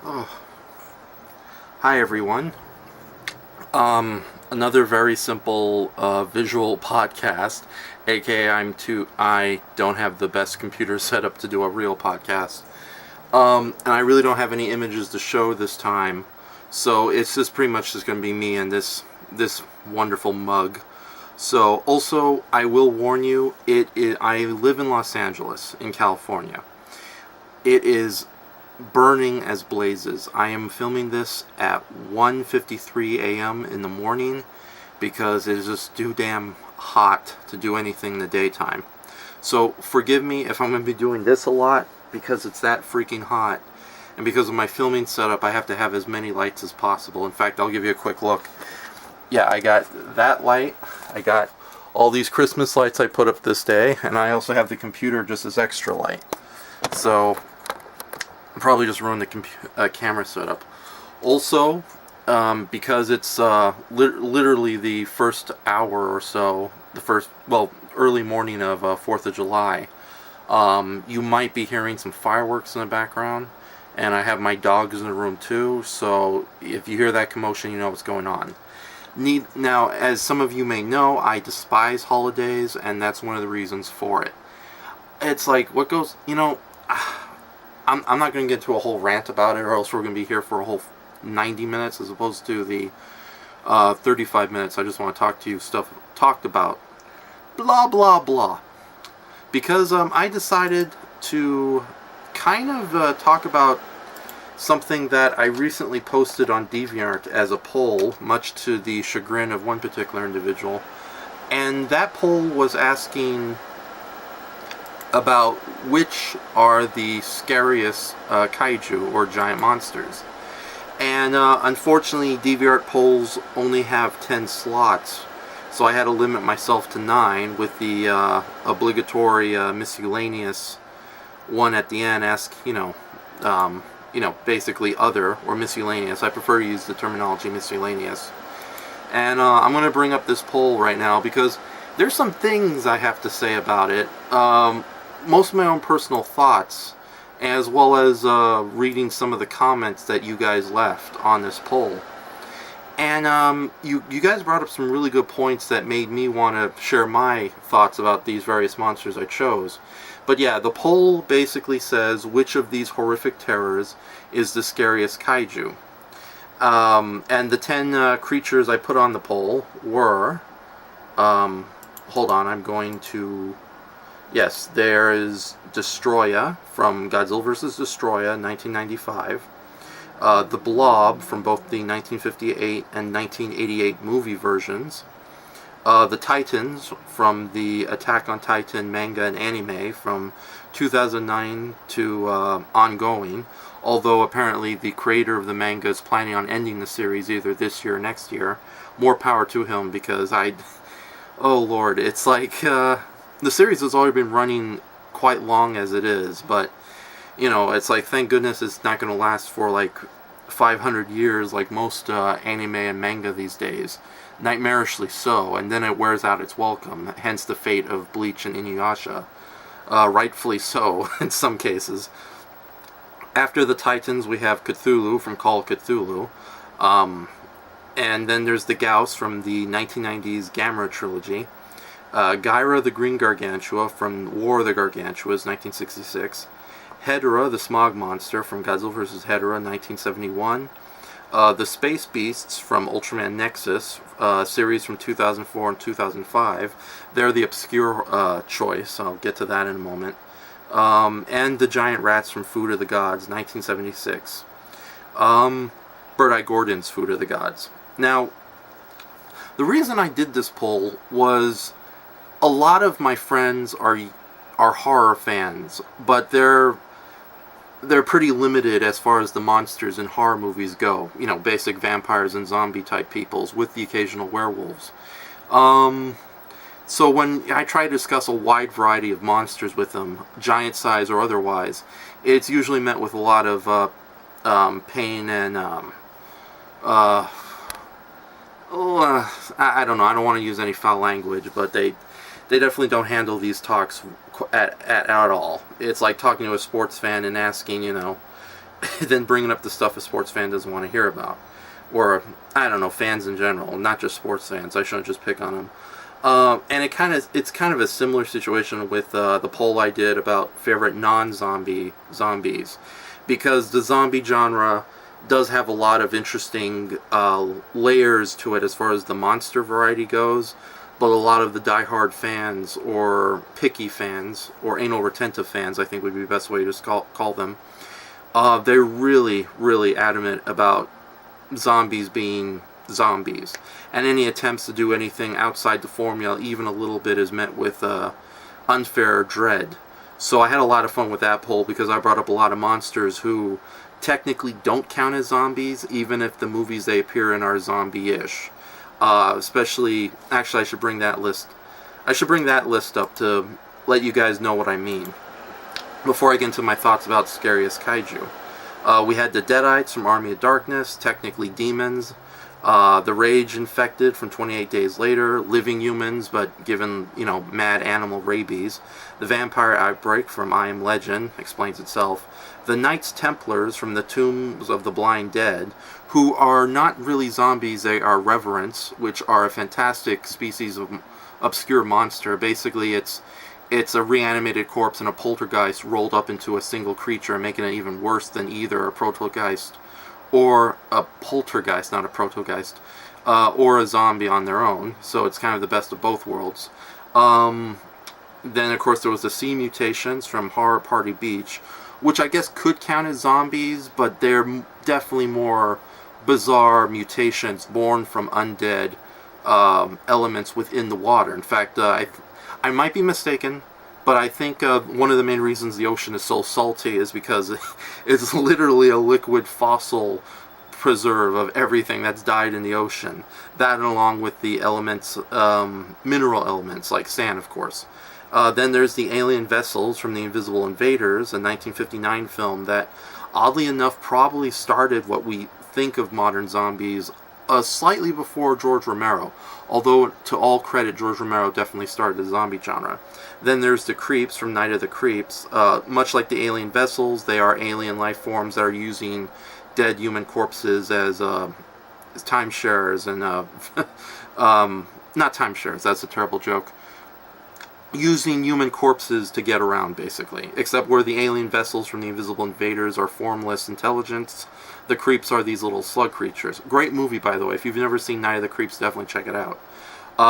Oh. Hi everyone. Another very simple visual podcast, aka I don't have the best computer setup to do a real podcast. And I really don't have any images to show this time. So it's just pretty much just going to be me and this wonderful mug. So also I will warn you, I live in Los Angeles in California. It is burning as blazes. I am filming this at 1:53 a.m. in the morning because it is just too damn hot to do anything in the daytime. So forgive me if I'm going to be doing this a lot because it's that freaking hot. And because of my filming setup, I have to have as many lights as possible. In fact, I'll give you a quick look. Yeah, I got that light. I got all these Christmas lights I put up this day. And I also have the computer just as extra light. So probably just ruined the camera setup. Also, because it's literally the first hour or so, early morning of 4th of July, you might be hearing some fireworks in the background, and I have my dogs in the room too, so if you hear that commotion, you know what's going on. Now, as some of you may know, I despise holidays, and that's one of the reasons for it. It's like, what goes, I'm not going to get into a whole rant about it, or else we're going to be here for a whole 90 minutes as opposed to the 35 minutes I just want to talk to you talked about. Blah, blah, blah. Because I decided to kind of talk about something that I recently posted on DeviantArt as a poll, much to the chagrin of one particular individual. And that poll was asking about which are the scariest kaiju or giant monsters. And unfortunately, DeviantArt polls only have 10 slots, so I had to limit myself to 9 with the obligatory miscellaneous one at the end. Ask, basically other or miscellaneous. I prefer to use the terminology miscellaneous. And I'm going to bring up this poll right now because there's some things I have to say about it. Most of my own personal thoughts, as well as reading some of the comments that you guys left on this poll. And you guys brought up some really good points that made me want to share my thoughts about these various monsters I chose. But yeah, the poll basically says which of these horrific terrors is the scariest kaiju. And the 10 creatures I put on the poll were... hold on, I'm going to... Yes, there is Destroya from Godzilla vs. Destroya, 1995. The Blob from both the 1958 and 1988 movie versions. The Titans from the Attack on Titan manga and anime from 2009 to ongoing. Although apparently the creator of the manga is planning on ending the series either this year or next year. More power to him because oh lord, it's like... the series has already been running quite long as it is, but, it's like, thank goodness it's not going to last for, 500 years like most anime and manga these days. Nightmarishly so, and then it wears out its welcome, hence the fate of Bleach and Inuyasha. Rightfully so, in some cases. After the Titans, we have Cthulhu from Call of Cthulhu. And then there's the Gauss from the 1990s Gamera trilogy. Gyra the Green Gargantua from War of the Gargantuas, 1966. Hedorah the Smog Monster from Godzilla vs. Hedorah, 1971. The Space Beasts from Ultraman Nexus, series from 2004 and 2005. They're the obscure choice. I'll get to that in a moment. And the Giant Rats from Food of the Gods, 1976. Bird-Eye Gordon's Food of the Gods. Now, the reason I did this poll was... a lot of my friends are horror fans, but they're pretty limited as far as the monsters in horror movies go. Basic vampires and zombie type peoples with the occasional werewolves. So when I try to discuss a wide variety of monsters with them, giant size or otherwise, it's usually met with a lot of pain and I don't know. I don't want to use any foul language, but they definitely don't handle these talks at all. It's like talking to a sports fan and asking, than bringing up the stuff a sports fan doesn't want to hear about. Or, I don't know, fans in general, not just sports fans. I shouldn't just pick on them. And it's kind of a similar situation with the poll I did about favorite non-zombie zombies, because the zombie genre does have a lot of interesting layers to it as far as the monster variety goes, but a lot of the diehard fans or picky fans or anal retentive fans, I think would be the best way to call them, they're really, really adamant about zombies being zombies, and any attempts to do anything outside the formula, even a little bit, is met with unfair dread. So I had a lot of fun with that poll because I brought up a lot of monsters who technically don't count as zombies, even if the movies they appear in are zombie-ish. Especially, actually, I should bring that list up to let you guys know what I mean. Before I get into my thoughts about Scariest Kaiju, we had the Deadites from Army of Darkness, technically demons. The Rage infected from 28 Days Later, living humans but given, mad animal rabies. The Vampire Outbreak from I Am Legend explains itself. The Knights Templars from the Tombs of the Blind Dead, who are not really zombies, they are reverents, which are a fantastic species of obscure monster. Basically, it's a reanimated corpse and a poltergeist rolled up into a single creature, making it even worse than either a poltergeist or a poltergeist, not a protogeist, or a zombie on their own. So it's kind of the best of both worlds. Then, of course, there was the Sea Mutations from Horror Party Beach, which I guess could count as zombies, but they're definitely more bizarre mutations born from undead elements within the water. In fact, I might be mistaken, but I think one of the main reasons the ocean is so salty is because it's literally a liquid fossil preserve of everything that's died in the ocean. That, along with the elements, mineral elements, like sand, of course. Then there's the Alien Vessels from the Invisible Invaders, a 1959 film that, oddly enough, probably started what we think of modern zombies slightly before George Romero. Although, to all credit, George Romero definitely started the zombie genre. Then there's the Creeps from Night of the Creeps. Much like the Alien Vessels, they are alien life forms that are using dead human corpses as timesharers and not timesharers, that's a terrible joke. Using human corpses to get around, basically. Except where the Alien Vessels from the Invisible Invaders are formless intelligence, the Creeps are these little slug creatures. Great movie, by the way. If you've never seen Night of the Creeps, definitely check it out.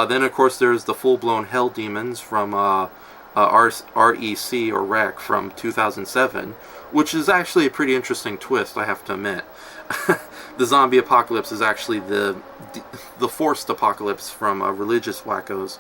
Then, of course, there's the full-blown Hell Demons from REC, or REC, from 2007, which is actually a pretty interesting twist, I have to admit. The zombie apocalypse is actually the forced apocalypse from religious wackos.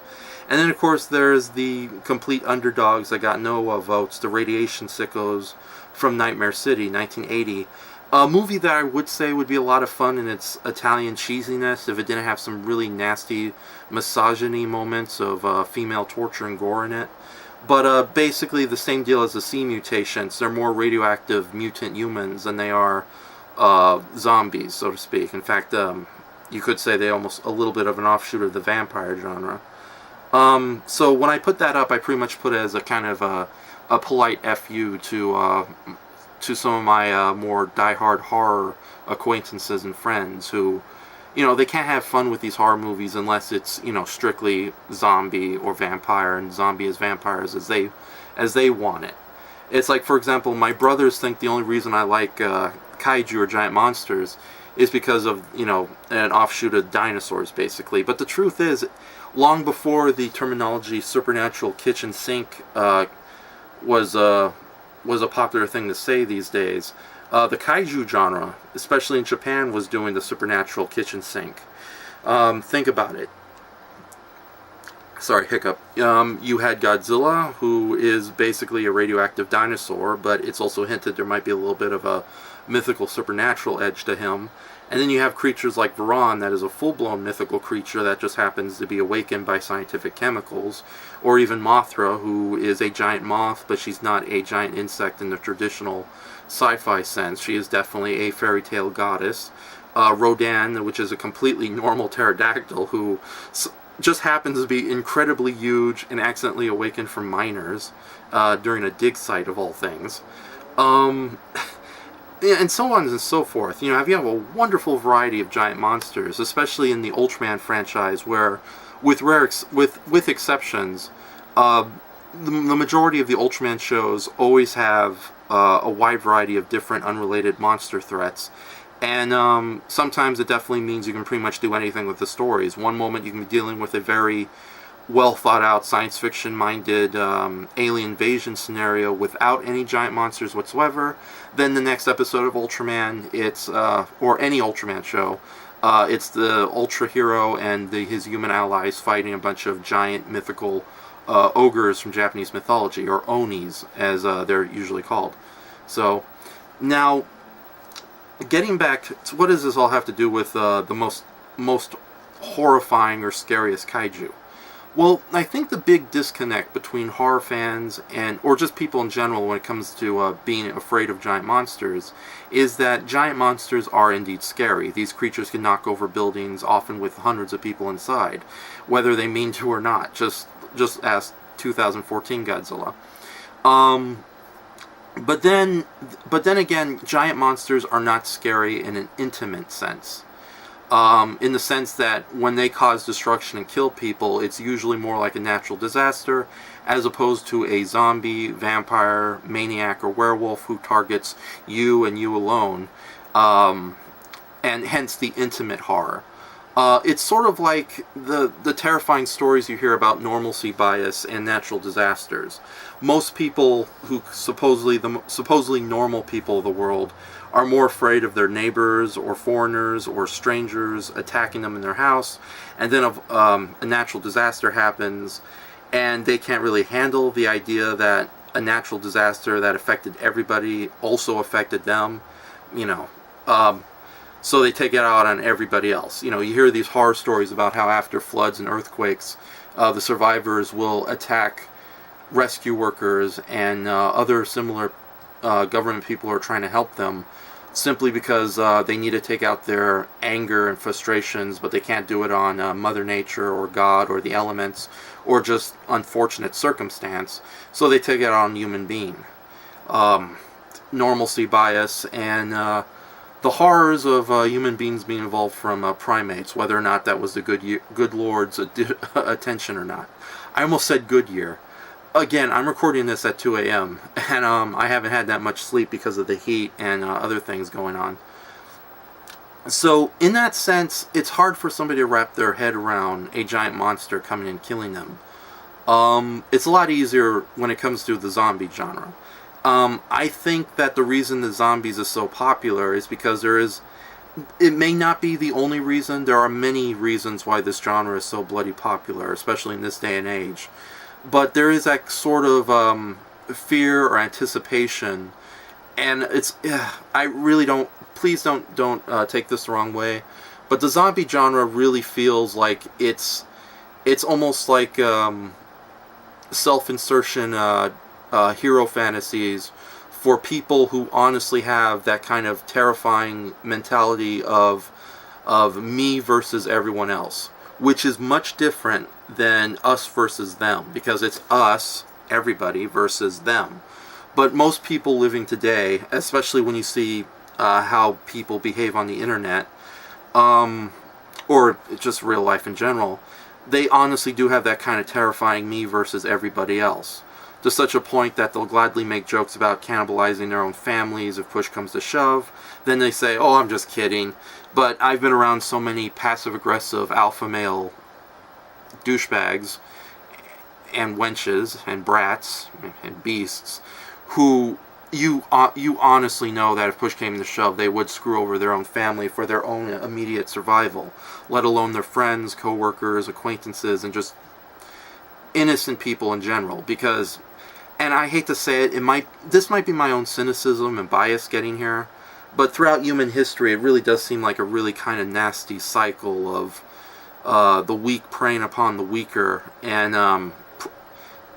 And then, of course, there's the complete underdogs that got no votes, the Radiation Sickos from Nightmare City, 1980. A movie that I would say would be a lot of fun in its Italian cheesiness if it didn't have some really nasty misogyny moments of female torture and gore in it. But basically the same deal as the Sea Mutations. They're more radioactive mutant humans than they are zombies, so to speak. In fact, you could say they're almost a little bit of an offshoot of the vampire genre. So when I put that up, I pretty much put it as a kind of a polite FU to some of my more diehard horror acquaintances and friends who, they can't have fun with these horror movies unless it's, strictly zombie or vampire, and zombie as vampires as they want it. It's like, for example, my brothers think the only reason I like kaiju or giant monsters is because of, an offshoot of dinosaurs, basically. But the truth is, long before the terminology supernatural kitchen sink was a popular thing to say these days, the kaiju genre, especially in Japan, was doing the supernatural kitchen sink. Think about it. Sorry, hiccup. You had Godzilla, who is basically a radioactive dinosaur, but it's also hinted there might be a little bit of a mythical supernatural edge to him. And then you have creatures like Varan, that is a full-blown mythical creature that just happens to be awakened by scientific chemicals. Or even Mothra, who is a giant moth, but she's not a giant insect in the traditional sci-fi sense. She is definitely a fairy tale goddess. Rodan, which is a completely normal pterodactyl, who just happens to be incredibly huge and accidentally awakened from miners during a dig site, of all things. and so on and so forth. You have a wonderful variety of giant monsters, especially in the Ultraman franchise, where, with exceptions, the majority of the Ultraman shows always have a wide variety of different unrelated monster threats. And sometimes it definitely means you can pretty much do anything with the stories. One moment you can be dealing with a very well thought out science fiction minded alien invasion scenario without any giant monsters whatsoever. Then the next episode of Ultraman, or any Ultraman show, it's the Ultra Hero and his human allies fighting a bunch of giant mythical ogres from Japanese mythology, or onis as they're usually called. So now, getting back to what does this all have to do with the most horrifying or scariest kaiju? Well, I think the big disconnect between horror fans or just people in general when it comes to being afraid of giant monsters is that giant monsters are indeed scary. These creatures can knock over buildings, often with hundreds of people inside, whether they mean to or not. Just ask 2014 Godzilla. But then again, giant monsters are not scary in an intimate sense. In the sense that when they cause destruction and kill people, it's usually more like a natural disaster, as opposed to a zombie, vampire, maniac, or werewolf who targets you and you alone, and hence the intimate horror. It's sort of like the terrifying stories you hear about normalcy bias and natural disasters. Most people who supposedly normal people of the world are more afraid of their neighbors or foreigners or strangers attacking them in their house, and then a natural disaster happens, and they can't really handle the idea that a natural disaster that affected everybody also affected them, so they take it out on everybody else. You hear these horror stories about how after floods and earthquakes, the survivors will attack rescue workers and other similar government people who are trying to help them, simply because they need to take out their anger and frustrations, but they can't do it on Mother Nature or God or the elements or just unfortunate circumstance, so they take it on a human being. Normalcy bias and the horrors of human beings being evolved from primates, whether or not that was the good Lord's attention or not. I almost said Goodyear. Again, I'm recording this at 2 a.m. and I haven't had that much sleep because of the heat and other things going on. So, in that sense, it's hard for somebody to wrap their head around a giant monster coming and killing them. It's a lot easier when it comes to the zombie genre. I think that the reason the zombies is so popular is because it may not be the only reason. There are many reasons why this genre is so bloody popular, especially in this day and age. But there is that sort of fear or anticipation, and I really don't. Please don't take this the wrong way, but the zombie genre really feels like it's almost like self-insertion hero fantasies for people who honestly have that kind of terrifying mentality of me versus everyone else, which is much different than us versus them, because it's us, everybody, versus them. But most people living today, especially when you see how people behave on the internet, or just real life in general, they honestly do have that kind of terrifying me versus everybody else. To such a point that they'll gladly make jokes about cannibalizing their own families if push comes to shove. Then they say, oh, I'm just kidding. But I've been around so many passive-aggressive alpha male douchebags and wenches and brats and beasts who you honestly know that if push came to shove, they would screw over their own family for their own immediate survival, let alone their friends, co-workers, acquaintances, and just innocent people in general. Because, and I hate to say it, this might be my own cynicism and bias getting here, but throughout human history, it really does seem like a really kind of nasty cycle of the weak preying upon the weaker,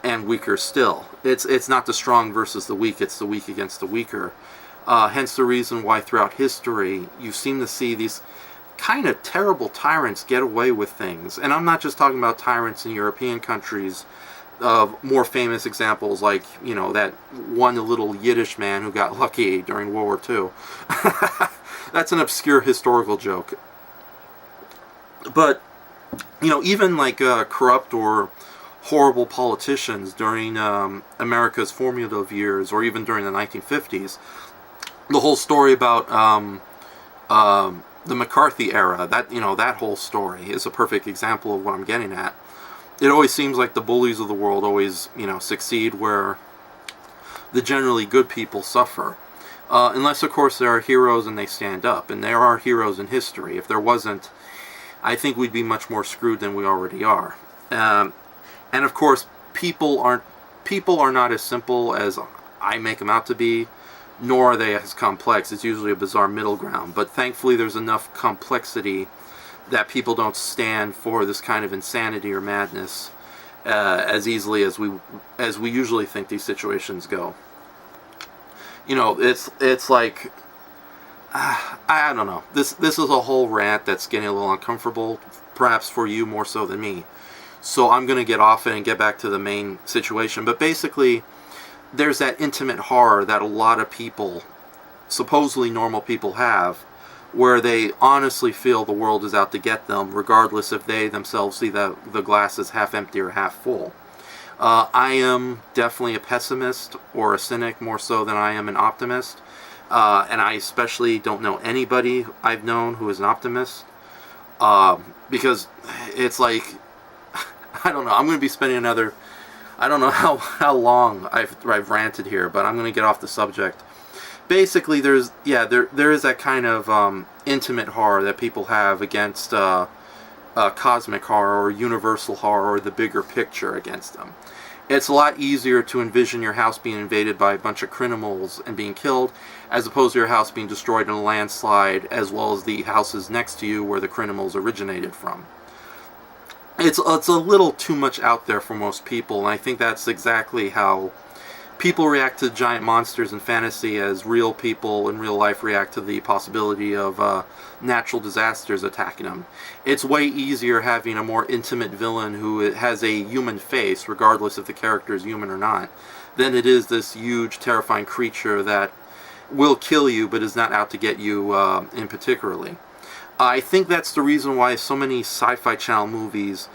and weaker still. It's not the strong versus the weak, it's the weak against the weaker. Hence the reason why throughout history you seem to see these kind of terrible tyrants get away with things. And I'm not just talking about tyrants in European countries more famous examples, like, you know, that one little Yiddish man who got lucky during World War II. That's an obscure historical joke. But, you know, even like corrupt or horrible politicians during America's formative years, or even during the 1950s, the whole story about the McCarthy era, that, you know, that whole story is a perfect example of what I'm getting at. It always seems like the bullies of the world always, you know, succeed where the generally good people suffer. Unless, of course, there are heroes and they stand up. And there are heroes in history. If there wasn't, I think we'd be much more screwed than we already are. And, of course, people are not as simple as I make them out to be, nor are they as complex. It's usually a bizarre middle ground. But thankfully, there's enough complexity that people don't stand for this kind of insanity or madness as easily as we usually think these situations go. You know, it's like, I don't know. This is a whole rant that's getting a little uncomfortable, perhaps for you more so than me. So I'm going to get off it and get back to the main situation. But basically, there's that intimate horror that a lot of people, supposedly normal people, have, where they honestly feel the world is out to get them, regardless if they themselves see the glass as half empty or half full. I am definitely a pessimist or a cynic more so than I am an optimist. And I especially don't know anybody I've known who is an optimist. Because it's like, I don't know, I'm going to be spending another, I don't know how long I've ranted here, but I'm going to get off the subject. Basically, there is that kind of intimate horror that people have against cosmic horror or universal horror or the bigger picture against them. It's a lot easier to envision your house being invaded by a bunch of criminals and being killed, as opposed to your house being destroyed in a landslide, as well as the houses next to you where the criminals originated from. It's a little too much out there for most people, and I think that's exactly how people react to giant monsters in fantasy as real people in real life react to the possibility of natural disasters attacking them. It's way easier having a more intimate villain who has a human face, regardless if the character is human or not, than it is this huge, terrifying creature that will kill you but is not out to get you in particularly. I think that's the reason why so many Sci-Fi Channel movies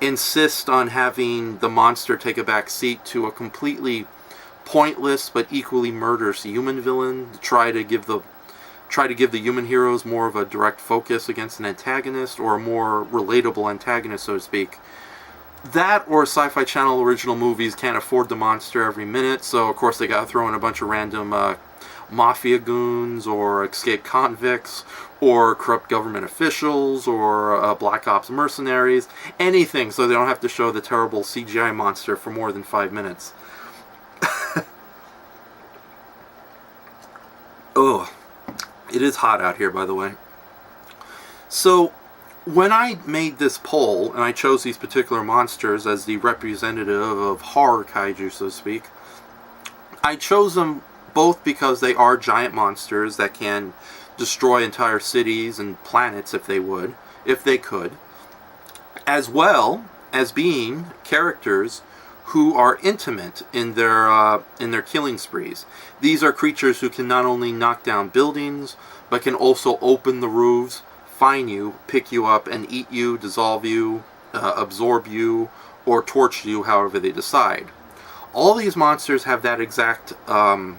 insist on having the monster take a back seat to a completely pointless but equally murderous human villain, to try to give the human heroes more of a direct focus against an antagonist, or a more relatable antagonist, so to speak. That or Sci-Fi Channel original movies can't afford the monster every minute, so of course they gotta throw in a bunch of random mafia goons, or escaped convicts, or corrupt government officials, or black ops mercenaries, anything, so they don't have to show the terrible CGI monster for more than 5 minutes. Oh, it is hot out here, by the way. So, when I made this poll, and I chose these particular monsters as the representative of horror kaiju, so to speak, I chose them both because they are giant monsters that can destroy entire cities and planets if they could, as well as being characters who are intimate in their killing sprees. These are creatures who can not only knock down buildings, but can also open the roofs, find you, pick you up, and eat you, dissolve you, absorb you, or torch you, however they decide. All these monsters have that exact, not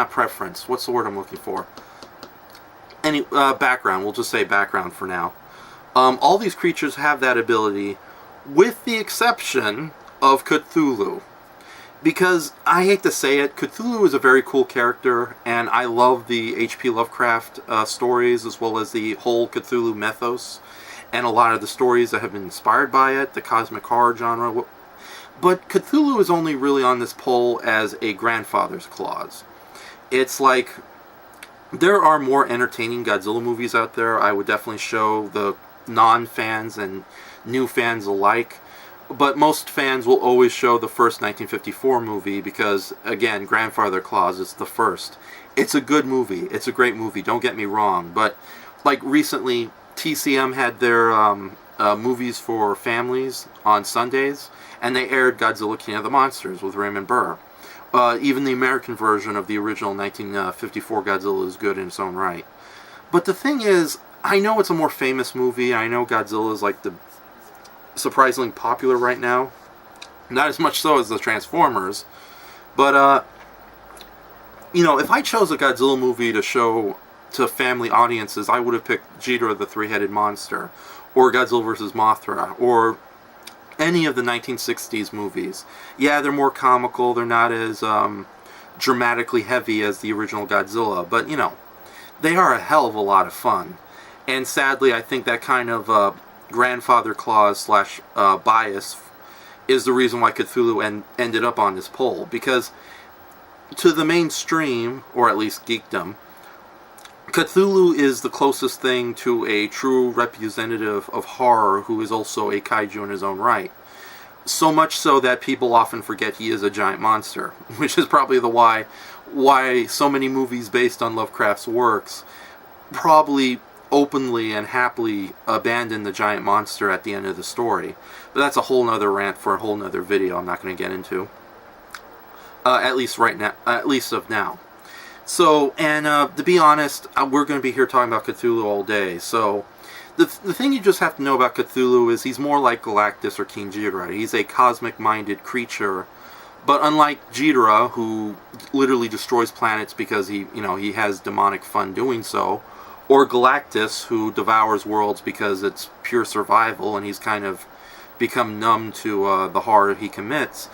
preference. What's the word I'm looking for? Any background. We'll just say background for now. All these creatures have that ability, with the exception of Cthulhu. Because, I hate to say it, Cthulhu is a very cool character, and I love the H.P. Lovecraft stories, as well as the whole Cthulhu mythos, and a lot of the stories that have been inspired by it, the cosmic horror genre. But Cthulhu is only really on this poll as a grandfather's clause. It's like, there are more entertaining Godzilla movies out there. I would definitely show the non-fans and new fans alike, but most fans will always show the first 1954 movie because, again, grandfather clause is the first. It's a good movie. It's a great movie. Don't get me wrong. But, like, recently, TCM had their movies for families on Sundays, and they aired Godzilla King of the Monsters with Raymond Burr. Even the American version of the original 1954 Godzilla is good in its own right. But the thing is, I know it's a more famous movie. I know Godzilla is like the surprisingly popular right now. Not as much so as the Transformers. But, if I chose a Godzilla movie to show to family audiences, I would have picked Ghidorah the Three-Headed Monster, or Godzilla vs. Mothra, or any of the 1960s movies. Yeah, they're more comical, they're not as dramatically heavy as the original Godzilla, but, they are a hell of a lot of fun. And sadly, I think that kind of grandfather clause / bias is the reason why Cthulhu ended up on this poll, because to the mainstream, or at least geekdom, Cthulhu is the closest thing to a true representative of horror who is also a kaiju in his own right. So much so that people often forget he is a giant monster, which is probably why so many movies based on Lovecraft's works probably openly and happily abandon the giant monster at the end of the story. But that's a whole nother rant for a whole nother video I'm not going to get into. At least right now, at least of now. So, and to be honest, we're going to be here talking about Cthulhu all day. So, the thing you just have to know about Cthulhu is he's more like Galactus or King Ghidorah. He's a cosmic-minded creature, but unlike Ghidorah, who literally destroys planets because he has demonic fun doing so, or Galactus, who devours worlds because it's pure survival and he's kind of become numb to the horror he commits,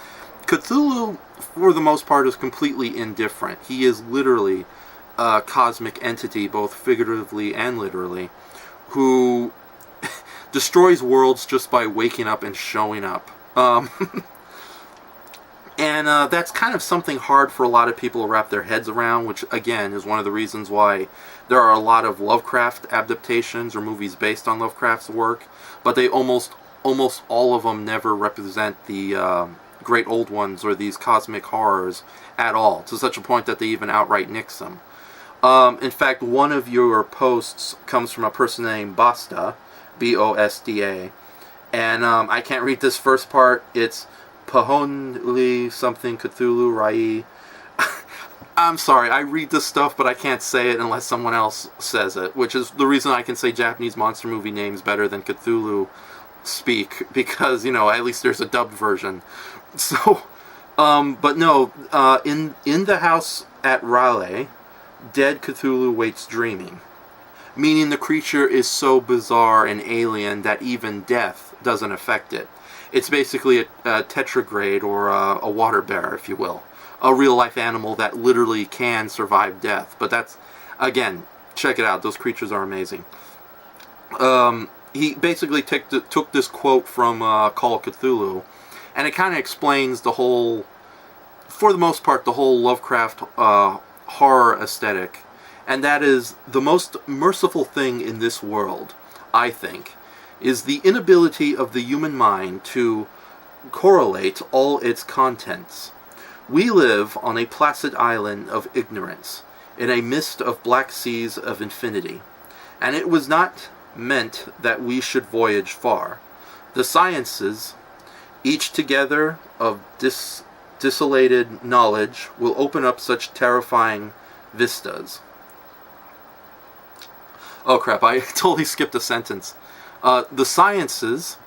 Cthulhu, for the most part, is completely indifferent. He is literally a cosmic entity, both figuratively and literally, who destroys worlds just by waking up and showing up. And that's kind of something hard for a lot of people to wrap their heads around, which, again, is one of the reasons why there are a lot of Lovecraft adaptations or movies based on Lovecraft's work, but they almost all of them never represent the great old ones or these cosmic horrors at all, to such a point that they even outright nix them. In fact, one of your posts comes from a person named Bosda, B-O-S-D-A, and I can't read this first part. It's Pahonli something Cthulhu Rai. I'm sorry, I read this stuff, but I can't say it unless someone else says it, which is the reason I can say Japanese monster movie names better than Cthulhu speak, because, at least there's a dubbed version. So, but no, in the house at Raleigh, dead Cthulhu waits dreaming, meaning the creature is so bizarre and alien that even death doesn't affect it. It's basically a tetragrade, or a water bear, if you will. A real-life animal that literally can survive death. But that's, again, check it out. Those creatures are amazing. He basically took this quote from Call of Cthulhu, and it kind of explains the whole, for the most part, the whole Lovecraft horror aesthetic. And that is, the most merciful thing in this world, I think, is the inability of the human mind to correlate all its contents. We live on a placid island of ignorance, in a mist of black seas of infinity, and it was not meant that we should voyage far. The sciences, each together of desolated knowledge, will open up such terrifying vistas. Oh crap, I totally skipped a sentence. The sciences,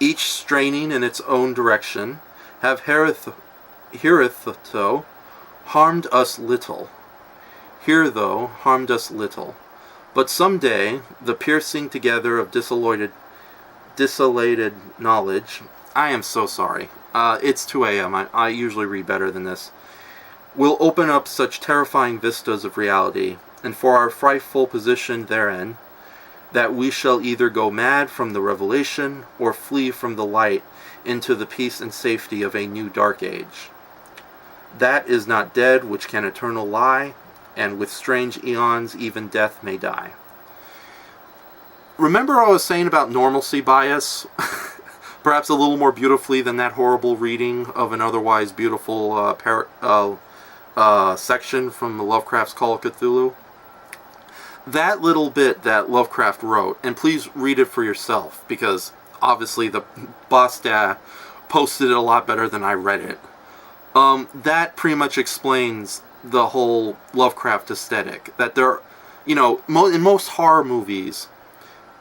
each straining in its own direction, have hitherto harmed us little. Here, though, harmed us little. But some day, the piercing together of desolated knowledge, I am so sorry. It's 2 a.m. I usually read better than this. Will open up such terrifying vistas of reality, and for our frightful position therein, that we shall either go mad from the revelation, or flee from the light into the peace and safety of a new dark age. That is not dead which can eternal lie, and with strange eons even death may die. Remember I was saying about normalcy bias? Perhaps a little more beautifully than that horrible reading of an otherwise beautiful section from Lovecraft's Call of Cthulhu? That little bit that Lovecraft wrote, and please read it for yourself, because obviously the boss dad posted it a lot better than I read it. That pretty much explains the whole Lovecraft aesthetic. That there, in most horror movies,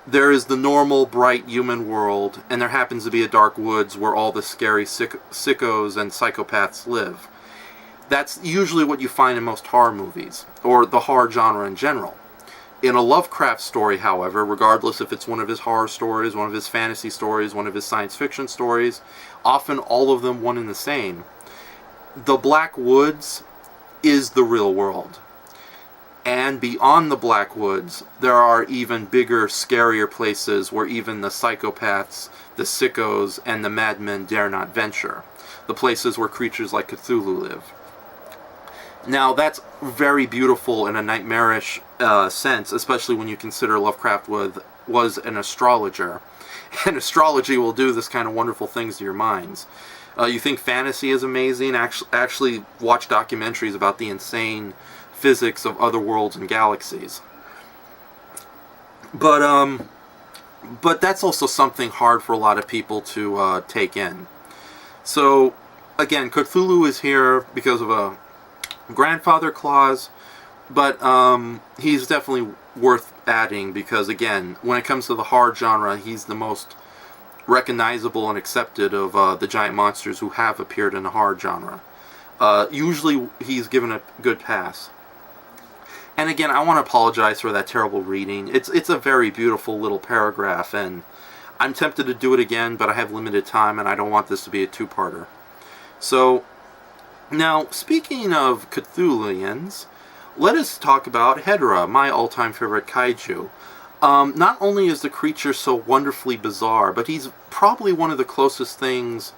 there is the normal, bright human world, and there happens to be a dark woods where all the scary sickos and psychopaths live. That's usually what you find in most horror movies, or the horror genre in general. In a Lovecraft story, however, regardless if it's one of his horror stories, one of his fantasy stories, one of his science fiction stories, often all of them one and the same, the Black Woods is the real world. And beyond the Black Woods, there are even bigger, scarier places where even the psychopaths, the sickos, and the madmen dare not venture. The places where creatures like Cthulhu live. Now, that's very beautiful in a nightmarish sense, especially when you consider Lovecraft was an astrologer. And astrology will do this kind of wonderful things to your minds. You think fantasy is amazing? Actually watch documentaries about the insane physics of other worlds and galaxies. But that's also something hard for a lot of people to take in. So, again, Cthulhu is here because of a grandfather clause, but he's definitely worth adding because, again, when it comes to the horror genre, he's the most recognizable and accepted of the giant monsters who have appeared in the horror genre. Usually he's given a good pass. And again, I want to apologize for that terrible reading. It's a very beautiful little paragraph, and I'm tempted to do it again, but I have limited time, and I don't want this to be a two-parter. So, now, speaking of Cthulhuians, let us talk about Hedorah, my all-time favorite kaiju. Not only is the creature so wonderfully bizarre, but he's probably one of the closest things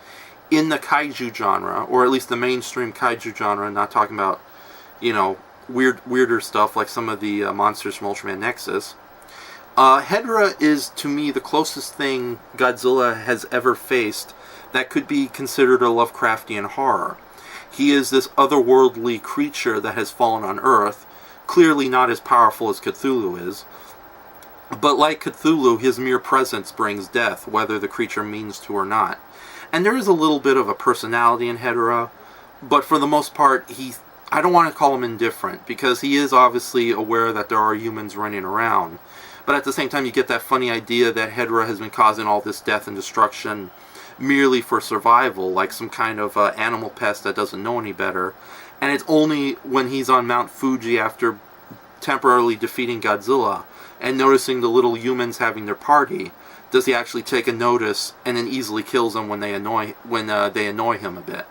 in the kaiju genre, or at least the mainstream kaiju genre, not talking about, weirder stuff like some of the monsters from Ultraman Nexus. Hedorah is, to me, the closest thing Godzilla has ever faced that could be considered a Lovecraftian horror. He is this otherworldly creature that has fallen on Earth, clearly not as powerful as Cthulhu is, but like Cthulhu, his mere presence brings death, whether the creature means to or not. And there is a little bit of a personality in Hedorah, but for the most part, I don't want to call him indifferent, because he is obviously aware that there are humans running around. But at the same time, you get that funny idea that Hedorah has been causing all this death and destruction merely for survival, like some kind of animal pest that doesn't know any better. And it's only when he's on Mount Fuji after temporarily defeating Godzilla and noticing the little humans having their party does he actually take a notice and then easily kills them when they annoy him a bit.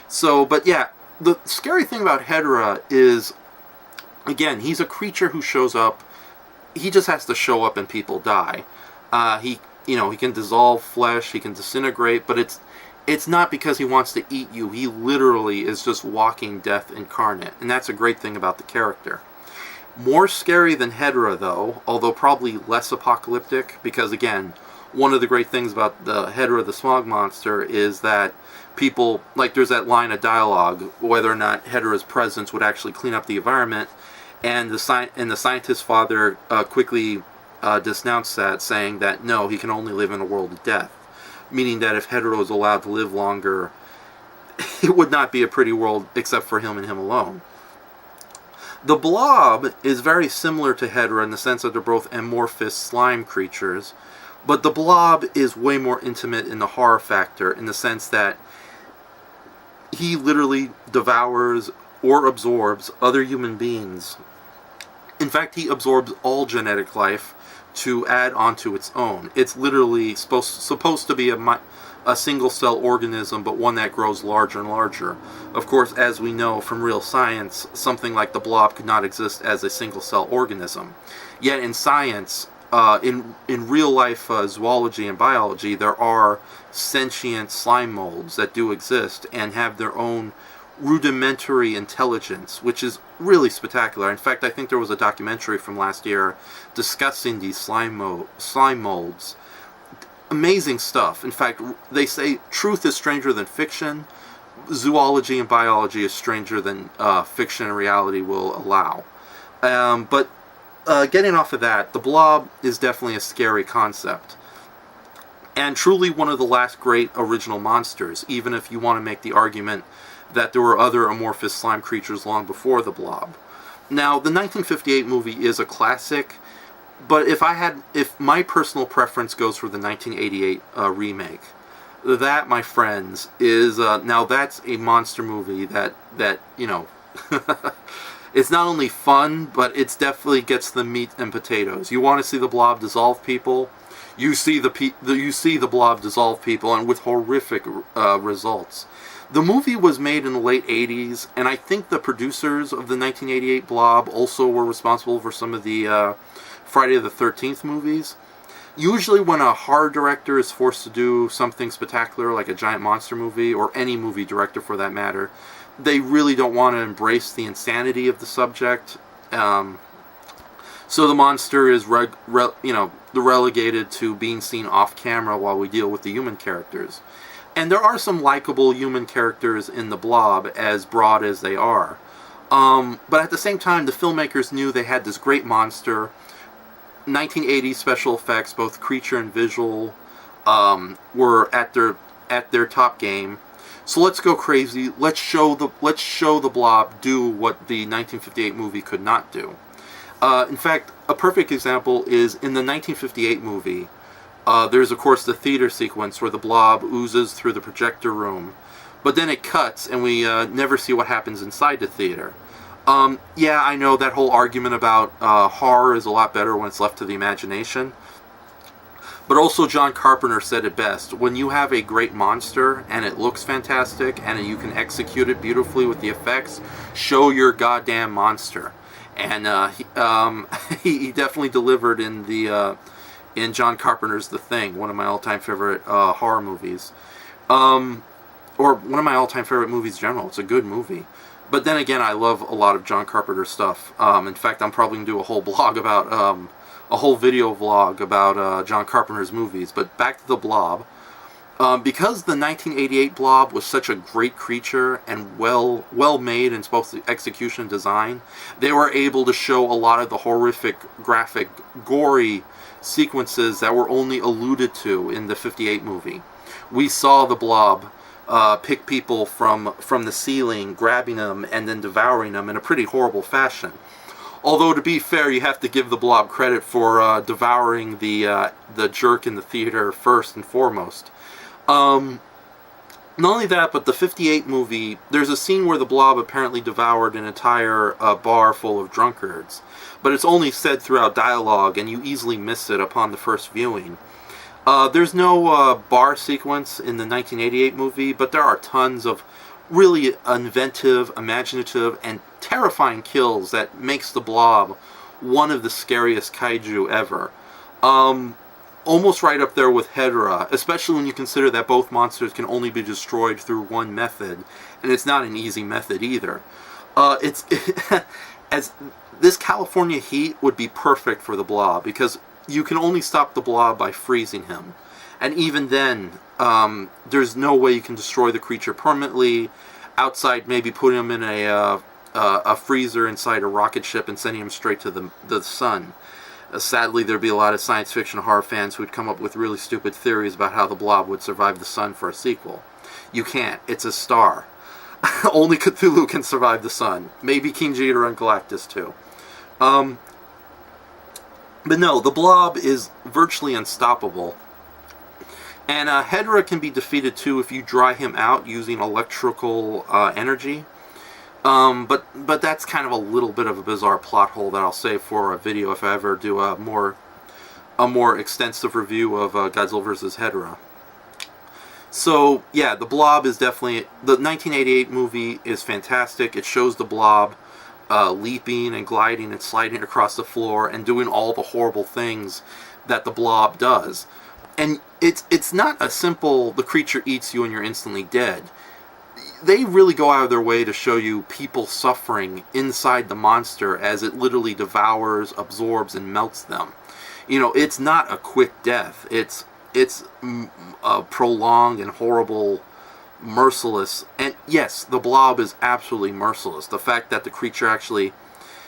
So, but yeah, the scary thing about Hedorah is, again, he's a creature who shows up. He just has to show up and people die. He can dissolve flesh, he can disintegrate, but it's not because he wants to eat you. He literally is just walking death incarnate, and that's a great thing about the character. More scary than Hedorah, though, although probably less apocalyptic, because again, one of the great things about the Hedorah the Smog Monster is that people, like there's that line of dialogue, whether or not Hedorah's presence would actually clean up the environment, and the scientist's father quickly denounced that, saying that no, he can only live in a world of death, meaning that if Hedorah was allowed to live longer, it would not be a pretty world except for him and him alone. The Blob is very similar to Hedorah in the sense that they're both amorphous slime creatures, but the Blob is way more intimate in the horror factor in the sense that he literally devours or absorbs other human beings. In fact, he absorbs all genetic life to add onto its own. It's literally supposed to be a single-cell organism, but one that grows larger and larger. Of course, as we know from real science, something like the Blob could not exist as a single-cell organism. Yet in science, in real-life zoology and biology, there are sentient slime molds that do exist and have their own rudimentary intelligence, which is really spectacular. In fact, I think there was a documentary from last year discussing these slime molds. Amazing stuff. In fact, they say truth is stranger than fiction. Zoology and biology is stranger than fiction and reality will allow. But getting off of that, the Blob is definitely a scary concept. and truly one of the last great original monsters, even if you want to make the argument that there were other amorphous slime creatures long before the Blob. Now, the 1958 movie is a classic, but if my personal preference goes for the 1988 remake, that, my friends, is now that's a monster movie that you know, it's not only fun, but it's definitely gets the meat and potatoes. You want to see the Blob dissolve people? You see the Blob dissolve people, and with horrific results. The movie was made in the late 80s, and I think the producers of the 1988 Blob also were responsible for some of the Friday the 13th movies. Usually when a horror director is forced to do something spectacular, like a giant monster movie, or any movie director for that matter, they really don't want to embrace the insanity of the subject. So the monster is relegated to being seen off camera while we deal with the human characters. And there are some likable human characters in the Blob, as broad as they are. But at the same time, the filmmakers knew they had this great monster. 1980s special effects, both creature and visual, were at their top game. So let's go crazy. Let's show the Blob do what the 1958 movie could not do. In fact, a perfect example is in the 1958 movie. There's, of course, the theater sequence where the Blob oozes through the projector room, but then it cuts and we never see what happens inside the theater. Yeah, I know that whole argument about horror is a lot better when it's left to the imagination. But also John Carpenter said it best. When you have a great monster and it looks fantastic and you can execute it beautifully with the effects, show your goddamn monster. And he definitely delivered in John Carpenter's The Thing, one of my all-time favorite horror movies. Or one of my all-time favorite movies in general. It's a good movie. But then again, I love a lot of John Carpenter stuff. In fact, I'm probably going to do a whole video vlog about John Carpenter's movies. But back to the Blob. Because the 1988 Blob was such a great creature and well made in both the execution and design, they were able to show a lot of the horrific, graphic, gory sequences that were only alluded to in the 58 movie. We saw the Blob pick people from the ceiling, grabbing them, and then devouring them in a pretty horrible fashion. Although, to be fair, you have to give the Blob credit for devouring the jerk in the theater first and foremost. Not only that, but the 58 movie, there's a scene where the Blob apparently devoured an entire bar full of drunkards. But it's only said throughout dialogue, and you easily miss it upon the first viewing. There's no bar sequence in the 1988 movie, but there are tons of really inventive, imaginative, and terrifying kills that makes the Blob one of the scariest kaiju ever. Almost right up there with Hedorah, especially when you consider that both monsters can only be destroyed through one method, and it's not an easy method either. As this California heat would be perfect for the Blob, because you can only stop the Blob by freezing him. And even then, there's no way you can destroy the creature permanently. Outside, maybe putting him in a freezer inside a rocket ship and sending him straight to the sun. Sadly, there'd be a lot of science fiction horror fans who'd come up with really stupid theories about how the Blob would survive the sun for a sequel. You can't. It's a star. Only Cthulhu can survive the sun. Maybe King Ghidorah and Galactus too. But no, the Blob is virtually unstoppable. And Hedorah can be defeated too if you dry him out using electrical energy. But that's kind of a little bit of a bizarre plot hole that I'll save for a video if I ever do a more extensive review of Godzilla vs. Hedorah. So yeah, the Blob is definitely, the 1988 movie is fantastic. It shows the Blob leaping and gliding and sliding across the floor and doing all the horrible things that the Blob does. And it's not a simple, the creature eats you and you're instantly dead. They really go out of their way to show you people suffering inside the monster as it literally devours, absorbs, and melts them. You know, it's not a quick death. It's prolonged and horrible, merciless. And yes, the Blob is absolutely merciless. The fact that the creature actually...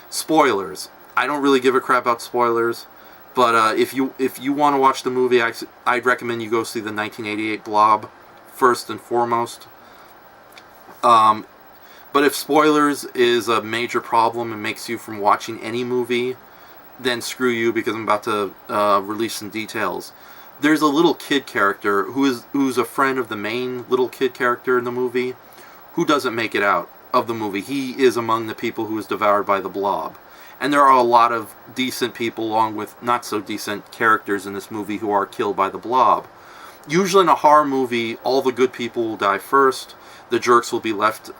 Spoilers. I don't really give a crap about spoilers. But if you want to watch the movie, I'd recommend you go see the 1988 Blob first and foremost. But if spoilers is a major problem and makes you from watching any movie, then screw you, because I'm about to release some details. There's a little kid character who's a friend of the main little kid character in the movie, who doesn't make it out of the movie. He is among the people who is devoured by the Blob. And there are a lot of decent people along with not so decent characters in this movie who are killed by the Blob. Usually in a horror movie, all the good people will die first, the jerks will be left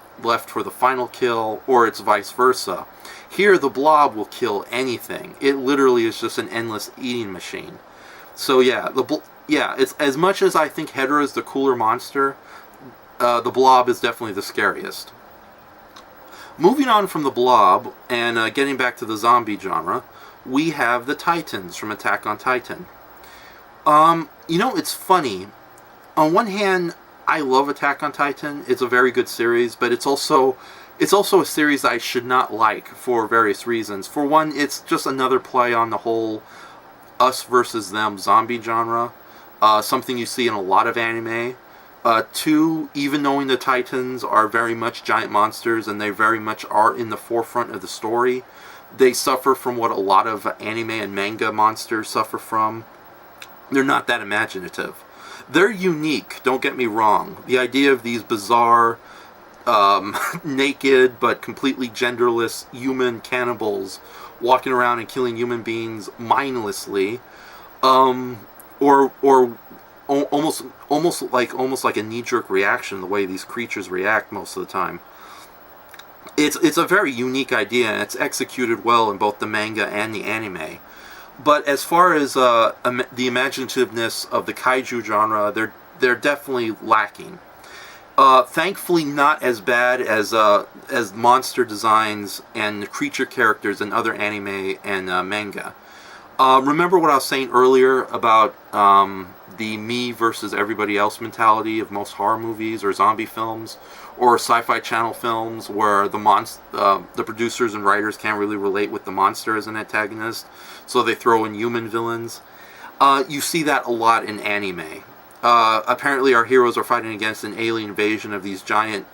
for the final kill, or it's vice versa. Here, the Blob will kill anything. It literally is just an endless eating machine. So yeah, it's as much as I think Hedorah is the cooler monster, the Blob is definitely the scariest. Moving on from the Blob, and getting back to the zombie genre, we have the Titans from Attack on Titan. It's funny. On one hand, I love Attack on Titan. It's a very good series, but it's also a series I should not like for various reasons. For one, it's just another play on the whole us versus them zombie genre, something you see in a lot of anime. Two, even knowing the Titans are very much giant monsters and they very much are in the forefront of the story, they suffer from what a lot of anime and manga monsters suffer from. They're not that imaginative. They're unique, don't get me wrong. The idea of these bizarre, naked but completely genderless human cannibals walking around and killing human beings mindlessly, or almost like a knee-jerk reaction, the way these creatures react most of the time. It's a very unique idea, and it's executed well in both the manga and the anime. But as far as the imaginativeness of the kaiju genre, they're definitely lacking. Thankfully, not as bad as monster designs and creature characters in other anime and manga. Remember what I was saying earlier about the me versus everybody else mentality of most horror movies or zombie films or sci-fi channel films, where the producers and writers can't really relate with the monster as an antagonist, so they throw in human villains. You see that a lot in anime. Apparently our heroes are fighting against an alien invasion of these giant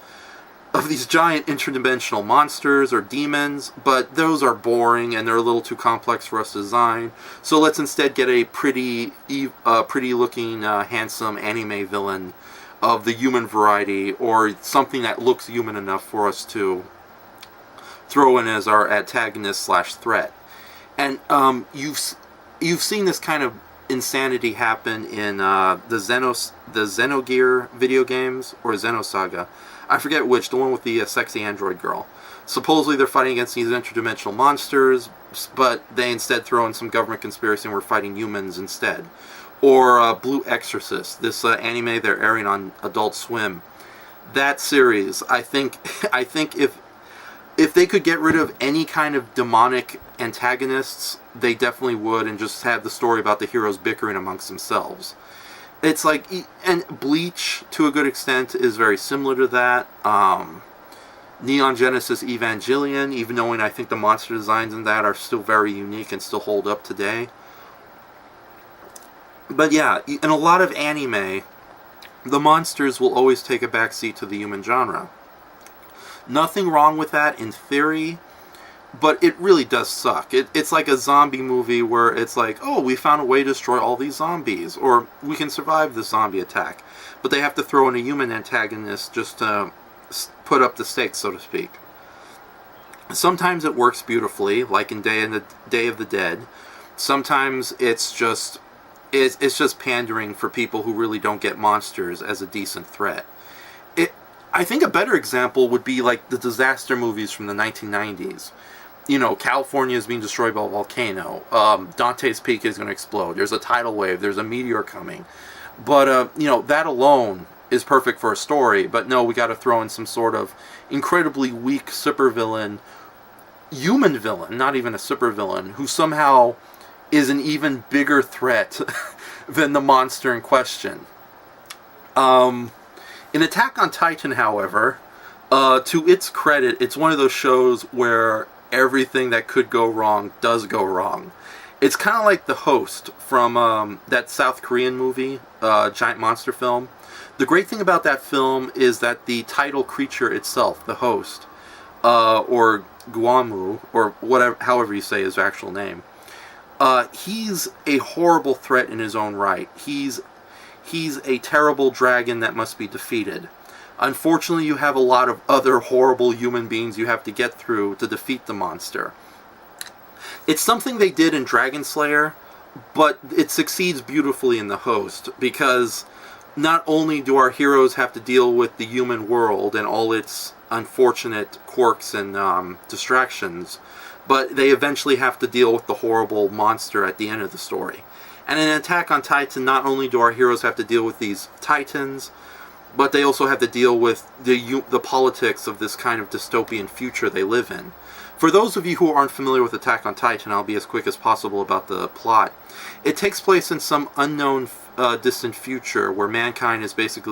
interdimensional monsters or demons, but those are boring and they're a little too complex for us to design. So let's instead get a pretty looking, handsome anime villain of the human variety, or something that looks human enough for us to throw in as our antagonist / threat. And you've seen this kind of insanity happen in the Xenogear video games, or Xenosaga. I forget which, the one with the sexy android girl. Supposedly they're fighting against these interdimensional monsters, but they instead throw in some government conspiracy and we're fighting humans instead. Or Blue Exorcist, this anime they're airing on Adult Swim. That series, I think if they could get rid of any kind of demonic antagonists, they definitely would, and just have the story about the heroes bickering amongst themselves. It's like, and Bleach, to a good extent, is very similar to that. Neon Genesis Evangelion, even knowing I think the monster designs in that are still very unique and still hold up today. But yeah, in a lot of anime, the monsters will always take a backseat to the human genre. Nothing wrong with that in theory, but it really does suck. It's like a zombie movie where it's like, oh, we found a way to destroy all these zombies, or we can survive this zombie attack. But they have to throw in a human antagonist just to put up the stakes, so to speak. Sometimes it works beautifully, like in Day of the Dead. Sometimes it's just pandering for people who really don't get monsters as a decent threat. I think a better example would be like the disaster movies from the 1990s. You know, California is being destroyed by a volcano. Dante's Peak is going to explode. There's a tidal wave. There's a meteor coming. But, that alone is perfect for a story. But no, we got to throw in some sort of incredibly weak supervillain, human villain, not even a supervillain, who somehow is an even bigger threat than the monster in question. In Attack on Titan, however, to its credit, it's one of those shows where everything that could go wrong does go wrong. It's kind of like The Host from that South Korean movie, giant monster film. The great thing about that film is that the title creature itself, the host, or Guamu, or whatever, however you say his actual name, he's a horrible threat in his own right. He's a terrible dragon that must be defeated. Unfortunately, you have a lot of other horrible human beings you have to get through to defeat the monster. It's something they did in Dragon Slayer, but it succeeds beautifully in The Host, because not only do our heroes have to deal with the human world and all its unfortunate quirks and distractions, but they eventually have to deal with the horrible monster at the end of the story. And in Attack on Titan, not only do our heroes have to deal with these titans, but they also have to deal with the politics of this kind of dystopian future they live in. For those of you who aren't familiar with Attack on Titan, I'll be as quick as possible about the plot. It takes place in some unknown distant future where mankind is basically